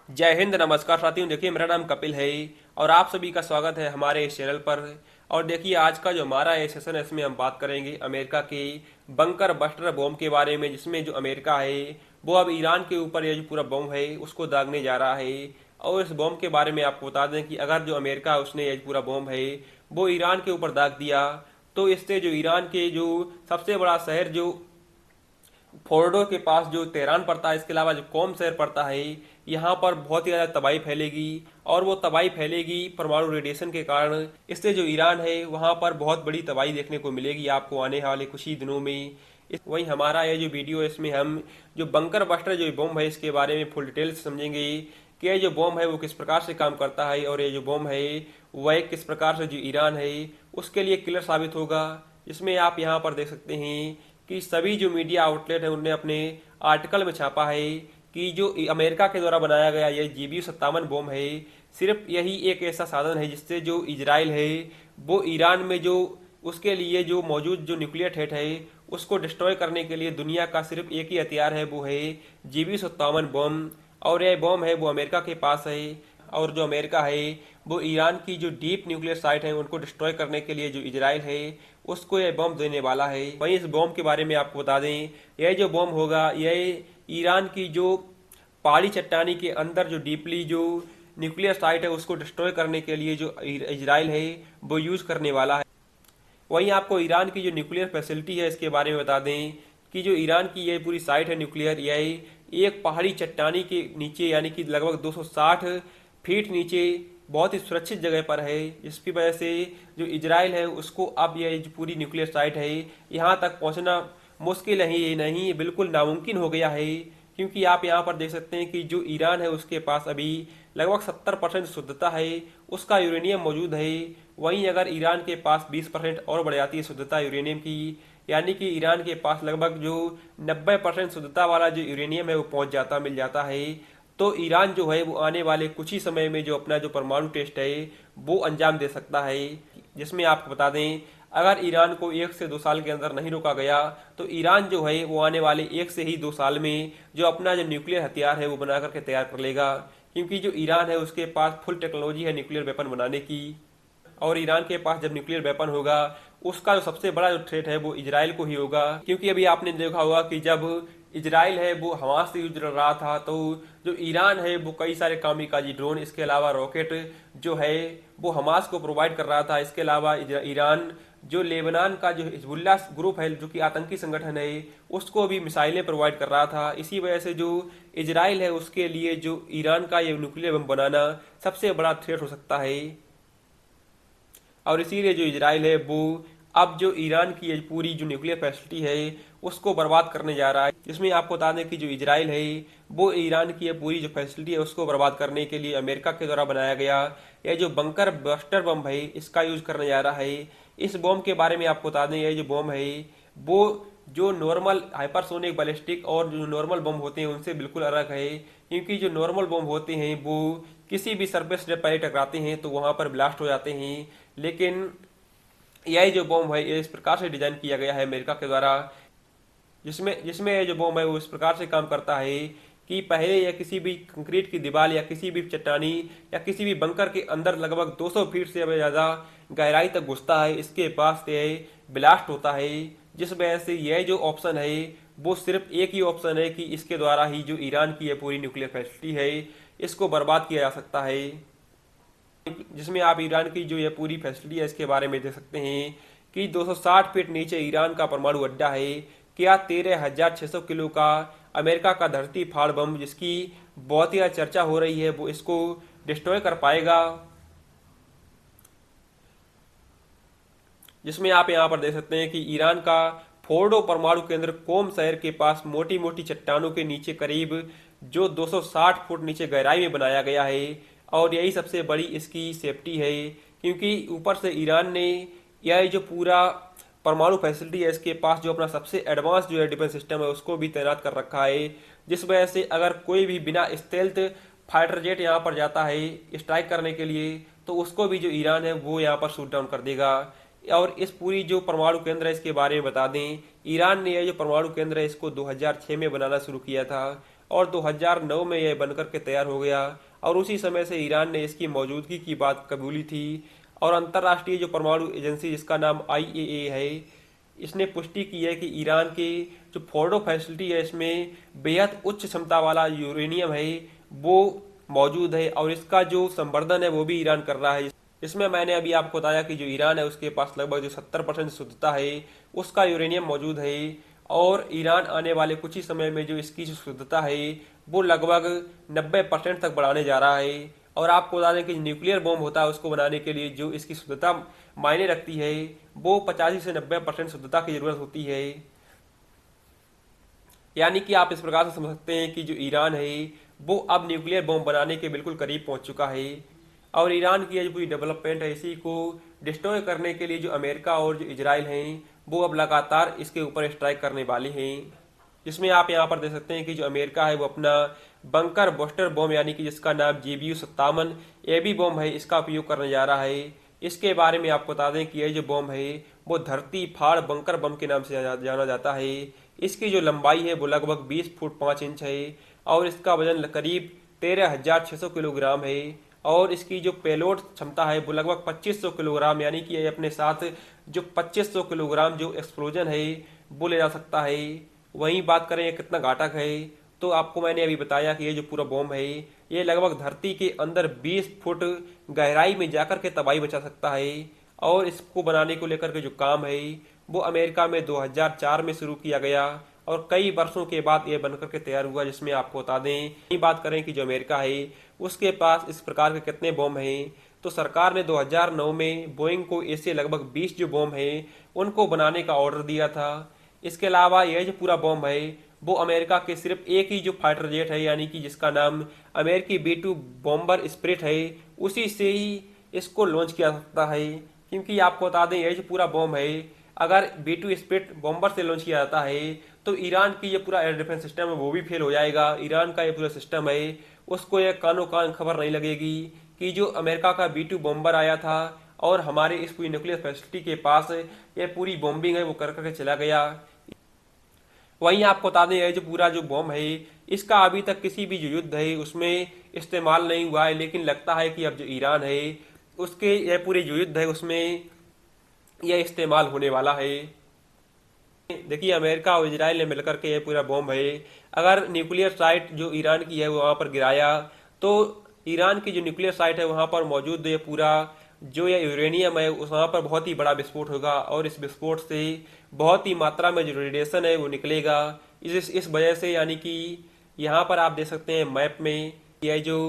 जय हिंद, नमस्कार साथियों। देखिए, मेरा नाम कपिल है और आप सभी का स्वागत है हमारे इस चैनल पर। और देखिए, आज का जो हमारा ये सेशन है इसमें हम बात करेंगे अमेरिका के बंकर बस्टर बॉम्ब के बारे में, जिसमें जो अमेरिका है वो अब ईरान के ऊपर ये जो पूरा बॉम्ब है उसको दागने जा रहा है। और इस बॉम्ब के बारे में आपको बता दें कि अगर जो अमेरिका उसने ये पूरा बॉम्ब है वो ईरान के ऊपर दाग दिया तो इससे जो ईरान के जो सबसे बड़ा शहर जो फोर्डो के पास जो तेहरान पड़ता है, इसके अलावा जो कोम शहर पड़ता है, यहाँ पर बहुत ही ज़्यादा तबाही फैलेगी। और वो तबाही फैलेगी परमाणु रेडिएशन के कारण। इससे जो ईरान है वहाँ पर बहुत बड़ी तबाही देखने को मिलेगी आपको आने वाले कुछ ही दिनों में। वहीं हमारा ये जो वीडियो है इसमें हम जो बंकर बस्टर जो बॉम्ब है इसके बारे में फुल डिटेल से समझेंगे कि ये जो बॉम्ब है वो किस प्रकार से काम करता है और ये जो बॉम्ब है वह किस प्रकार से जो ईरान है उसके लिए किलर साबित होगा। जिसमें आप यहाँ पर देख सकते हैं कि सभी जो मीडिया आउटलेट हैं उनने अपने आर्टिकल में छापा है कि जो अमेरिका के द्वारा बनाया गया यह GBU-57 बॉम्ब है, सिर्फ यही एक ऐसा साधन है जिससे जो इजराइल है वो ईरान में जो उसके लिए जो मौजूद जो न्यूक्लियर थ्रेट है उसको डिस्ट्रॉय करने के लिए दुनिया का सिर्फ एक ही हथियार है, वो है GBU-57 बॉम्ब। और यह बॉम्ब है वो अमेरिका के पास है। और जो अमेरिका है वो ईरान की जो डीप न्यूक्लियर साइट है उनको डिस्ट्रॉय करने के लिए जो इजराइल है उसको यह बॉम्ब देने वाला है। वहीं इस बॉम्ब के बारे में आपको बता दें, यह जो बॉम्ब होगा यह ईरान की जो पहाड़ी चट्टानी के अंदर जो डीपली जो न्यूक्लियर साइट है उसको डिस्ट्रॉय करने के लिए जो इजराइल है वो यूज करने वाला है। वहीं आपको ईरान की जो न्यूक्लियर फैसिलिटी है इसके बारे में बता दें कि जो ईरान की ये पूरी साइट है न्यूक्लियर, यह एक पहाड़ी चट्टानी के नीचे यानी कि लगभग 260 फीट नीचे बहुत ही सुरक्षित जगह पर है। जिसकी वजह से जो इजराइल है उसको अब यह जो पूरी न्यूक्लियर साइट है यहाँ तक पहुँचना मुश्किल नहीं बिल्कुल नामुमकिन हो गया है। क्योंकि आप यहाँ पर देख सकते हैं कि जो ईरान है उसके पास अभी लगभग 70% शुद्धता है, उसका यूरेनियम मौजूद है। वहीं अगर ईरान के पास 20% और बढ़ जाती है शुद्धता यूरेनियम की, यानी कि ईरान के पास लगभग जो 90% शुद्धता वाला जो यूरेनियम है वो मिल जाता है, तो ईरान जो है वो आने वाले कुछ ही समय में जो अपना जो परमाणु टेस्ट है वो अंजाम दे सकता है। जिसमें आपको बता दें, अगर ईरान को 1 से 2 साल के अंदर नहीं रोका गया तो ईरान जो है वो आने वाले 1 से ही 2 साल में जो अपना जो न्यूक्लियर हथियार है वो बना करके तैयार कर लेगा। क्योंकि जो ईरान है उसके पास फुल टेक्नोलॉजी है न्यूक्लियर वेपन बनाने की। और ईरान के पास जब न्यूक्लियर वेपन होगा उसका जो सबसे बड़ा जो थ्रेट है वो इजराइल को ही होगा। क्योंकि अभी आपने देखा होगा कि जब इजराइल है वो हमास से युद्ध लड़ रहा था तो जो ईरान है वो कई सारे कामिकाजी ड्रोन, इसके अलावा रॉकेट जो है वो हमास को प्रोवाइड कर रहा था। इसके अलावा ईरान जो लेबनान का जो हिजबुल्ला ग्रुप है जो कि आतंकी संगठन है उसको भी मिसाइलें प्रोवाइड कर रहा था। इसी वजह से जो इजराइल है उसके लिए जो ईरान का ये न्यूक्लियर बम बनाना सबसे बड़ा थ्रेट हो सकता है। और इसीलिए जो इजराइल है वो अब जो ईरान की ये पूरी जो न्यूक्लियर फैसिलिटी है उसको बर्बाद करने जा रहा है। जिसमें आपको बता दें कि जो इजराइल है वो ईरान की ये पूरी जो फैसिलिटी है उसको बर्बाद करने के लिए अमेरिका के द्वारा बनाया गया यह जो बंकर बस्टर बम है इसका यूज करने जा रहा है। इस बॉम्ब के बारे में आपको बता दें, यह जो बॉम्ब है वो जो नॉर्मल हाइपरसोनिक बैलिस्टिक और जो नॉर्मल बम होते हैं उनसे बिल्कुल अलग है। क्योंकि जो नॉर्मल बम होते हैं वो किसी भी सरफेस जब पहले टकराते हैं तो वहां पर ब्लास्ट हो जाते हैं, लेकिन यह जो बॉम्ब है ये इस प्रकार से डिजाइन किया गया है अमेरिका के द्वारा, जिसमें जिसमें यह जो बॉम्ब है वो इस प्रकार से काम करता है कि पहले यह किसी भी कंक्रीट की दीवार या किसी भी चट्टानी या किसी भी बंकर के अंदर लगभग 200 फीट से ज्यादा गहराई तक घुसता है। इसके पास यह ब्लास्ट होता है। जिस वजह से यह जो ऑप्शन है वो सिर्फ एक ही ऑप्शन है कि इसके द्वारा ही जो ईरान की यह पूरी न्यूक्लियर फैसिलिटी है इसको बर्बाद किया जा सकता है। जिसमें आप ईरान की जो ये पूरी फैसिलिटी है इसके बारे में देख सकते हैं कि 260 फीट नीचे ईरान का परमाणु अड्डा है। क्या 13,600 किलो का अमेरिका का धरती फाड़ बम, जिसकी बहुत ही चर्चा हो रही है, वो इसको डिस्ट्रॉय कर पाएगा। जिसमें आप यहाँ पर देख सकते हैं कि ईरान का फोर्डो परमाणु केंद्र कोम शहर के पास मोटी मोटी चट्टानों के नीचे करीब जो 260 फुट नीचे गहराई में बनाया गया है। और यही सबसे बड़ी इसकी सेफ्टी है क्योंकि ऊपर से ईरान ने यह जो पूरा परमाणु फैसिलिटी है इसके पास जो अपना सबसे एडवांस जो है डिफेंस सिस्टम है उसको भी तैनात कर रखा है। जिस वजह से अगर कोई भी बिना स्टेल्थ फाइटर जेट यहाँ पर जाता है स्ट्राइक करने के लिए तो उसको भी जो ईरान है वो यहाँ पर शूट डाउन कर देगा। और इस पूरी जो परमाणु केंद्र है इसके बारे में बता दें, ईरान ने यह जो परमाणु केंद्र है इसको 2006 में बनाना शुरू किया था और 2009 में यह बनकर के तैयार हो गया और उसी समय से ईरान ने इसकी मौजूदगी की बात कबूली थी। और अंतर्राष्ट्रीय जो परमाणु एजेंसी जिसका नाम IAEA है, इसने पुष्टि की है कि ईरान की जो फोर्डो फैसिलिटी है इसमें बेहद उच्च क्षमता वाला यूरेनियम है वो मौजूद है और इसका जो संवर्धन है वो भी ईरान कर रहा है। इसमें मैंने अभी आपको बताया कि जो ईरान है उसके पास लगभग जो 70% शुद्धता है उसका यूरेनियम मौजूद है और ईरान आने वाले कुछ ही समय में जो इसकी जो शुद्धता है वो लगभग 90% तक बढ़ाने जा रहा है। और आपको बता दें कि न्यूक्लियर बॉम्ब होता है उसको बनाने के लिए जो इसकी शुद्धता मायने रखती है वो 85 से 90% शुद्धता की जरूरत होती है। यानी कि आप इस प्रकार से समझ सकते हैं कि जो ईरान है वो अब न्यूक्लियर बॉम्ब बनाने के बिल्कुल करीब पहुंच चुका है और ईरान की जो पूरी डेवलपमेंट है इसी को डिस्ट्रॉय करने के लिए जो अमेरिका और जो इजराइल हैं वो अब लगातार इसके ऊपर स्ट्राइक करने वाले हैं। जिसमें आप यहाँ पर देख सकते हैं कि जो अमेरिका है वो अपना बंकर बस्टर बॉम्ब यानी कि जिसका नाम GBU-57 AB बॉम्ब है इसका उपयोग करने जा रहा है। इसके बारे में आपको बता दें कि ये जो बॉम्ब है वो धरती फाड़ बंकर बम के नाम से जाना जाता है। इसकी जो लंबाई है वो लगभग 20 फुट 5 इंच है और इसका वजन करीब 13,600 किलोग्राम है और इसकी जो पेलोड क्षमता है वो लगभग 2500 किलोग्राम, यानी कि ये अपने साथ जो 2500 किलोग्राम जो एक्सप्लोजन है वो ले जा सकता है। वहीं बात करें ये कितना घातक है तो आपको मैंने अभी बताया कि ये जो पूरा बॉम्ब है ये लगभग धरती के अंदर 20 फुट गहराई में जाकर के तबाही मचा सकता है। और इसको बनाने को लेकर के जो काम है वो अमेरिका में 2004 में शुरू किया गया और कई वर्षों के बाद ये बनकर के तैयार हुआ। जिसमें आपको बता दें, बात करें कि जो अमेरिका है उसके पास इस प्रकार के कितने बॉम्ब हैं तो सरकार ने 2009 में बोइंग को ऐसे लगभग 20 जो बॉम्ब हैं उनको बनाने का ऑर्डर दिया था। इसके अलावा यह जो पूरा बॉम्ब है वो अमेरिका के सिर्फ एक ही जो फाइटर जेट है यानी कि जिसका नाम अमेरिकी B-2 बॉम्बर स्पिरिट है उसी से ही इसको लॉन्च किया सकता है। क्योंकि आपको बता दें यह जो पूरा बॉम्ब है अगर B-2 स्पिरिट बॉम्बर से लॉन्च किया जाता है तो ईरान की ये पूरा एयर डिफेंस सिस्टम है वो भी फेल हो जाएगा। ईरान का ये पूरा सिस्टम है उसको ये कानो कान खबर नहीं लगेगी कि जो अमेरिका का B-2 बॉम्बर आया था और हमारे इस पूरी न्यूक्लियर फैसिलिटी के पास ये पूरी बॉम्बिंग है वो कर करके चला गया। वहीं आपको बता दें यह जो पूरा जो बॉम्ब है इसका अभी तक किसी भी जो युद्ध है उसमें इस्तेमाल नहीं हुआ है, लेकिन लगता है कि अब जो ईरान है उसके यह पूरे जो युद्ध है उसमें यह इस्तेमाल होने वाला है। देखिए अमेरिका और इजराइल ने मिलकर के यह पूरा बॉम्ब है अगर न्यूक्लियर साइट जो ईरान की है वो वहां पर गिराया तो ईरान की जो न्यूक्लियर साइट है वहां पर मौजूद ये पूरा जो ये यूरेनियम है उस वहां पर बहुत ही बड़ा विस्फोट होगा और इस विस्फोट से बहुत ही मात्रा में जो रेडिएशन है वो निकलेगा। इस वजह से यानी कि यहाँ पर आप देख सकते हैं मैप में यह जो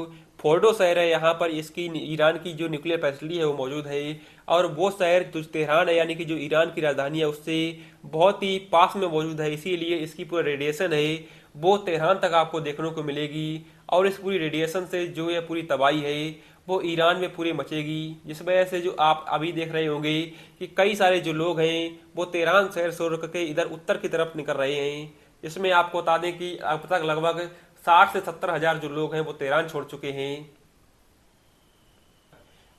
फोर्डो शहर है यहाँ पर इसकी ईरान की जो न्यूक्लियर फैसिलिटी है वो मौजूद है और वो शहर जो तेहरान है यानी कि जो ईरान की राजधानी है उससे बहुत ही पास में मौजूद है। इसीलिए इसकी पूरा रेडिएशन है वो तेहरान तक आपको देखने को मिलेगी और इस पूरी रेडिएशन से जो ये पूरी तबाही है वो ईरान में पूरी मचेगी। जिस वजह से जो आप अभी देख रहे होंगे कि कई सारे जो लोग हैं वो तेहरान शहर छोड़ करके इधर उत्तर की तरफ निकल रहे हैं। इसमें आपको बता दें कि अब तक लगभग 60 से 70 हजार जो लोग हैं वो तेहरान छोड़ चुके हैं।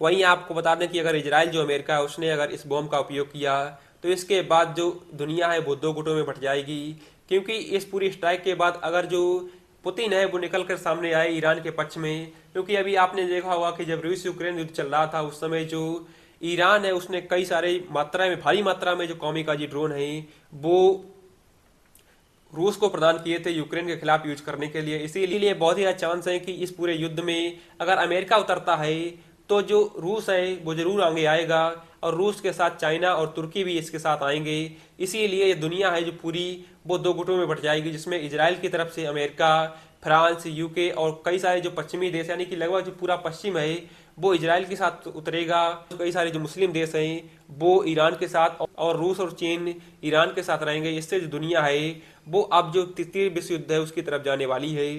वहीं आपको बता दें कि अगर इजराइल जो अमेरिका है उसने अगर इस बॉम्ब का उपयोग किया तो इसके बाद जो दुनिया है वो दो गुटों में बट जाएगी। क्योंकि इस पूरी स्ट्राइक के बाद अगर जो पुतिन है वो निकल कर सामने आए ईरान के पक्ष में, क्योंकि अभी आपने देखा होगा कि जब रूस यूक्रेन युद्ध चल रहा था उस समय जो ईरान है उसने कई सारे भारी मात्रा में जो कौमिकाजी ड्रोन है वो रूस को प्रदान किए थे यूक्रेन के खिलाफ यूज करने के लिए। इसीलिए बहुत ही अच्छा चांस है कि इस पूरे युद्ध में अगर अमेरिका उतरता है तो जो रूस है वो जरूर आगे आएगा और रूस के साथ चाइना और तुर्की भी इसके साथ आएंगे। इसीलिए ये दुनिया है जो पूरी वो दो गुटों में बट जाएगी, जिसमें इजराइल की तरफ से अमेरिका, फ्रांस, यूके और कई सारे जो पश्चिमी देश यानी कि लगभग जो पूरा पश्चिम है वो इजराइल के साथ उतरेगा। कई सारे जो मुस्लिम देश हैं वो ईरान के साथ और रूस और चीन ईरान के साथ रहेंगे। इससे जो दुनिया है वो अब जो तृतीय विश्व युद्ध है उसकी तरफ जाने वाली है।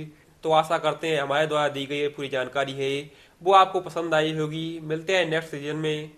तो आशा करते हैं हमारे द्वारा दी गई पूरी जानकारी है वो आपको पसंद आई होगी। मिलते हैं नेक्स्ट सीजन में।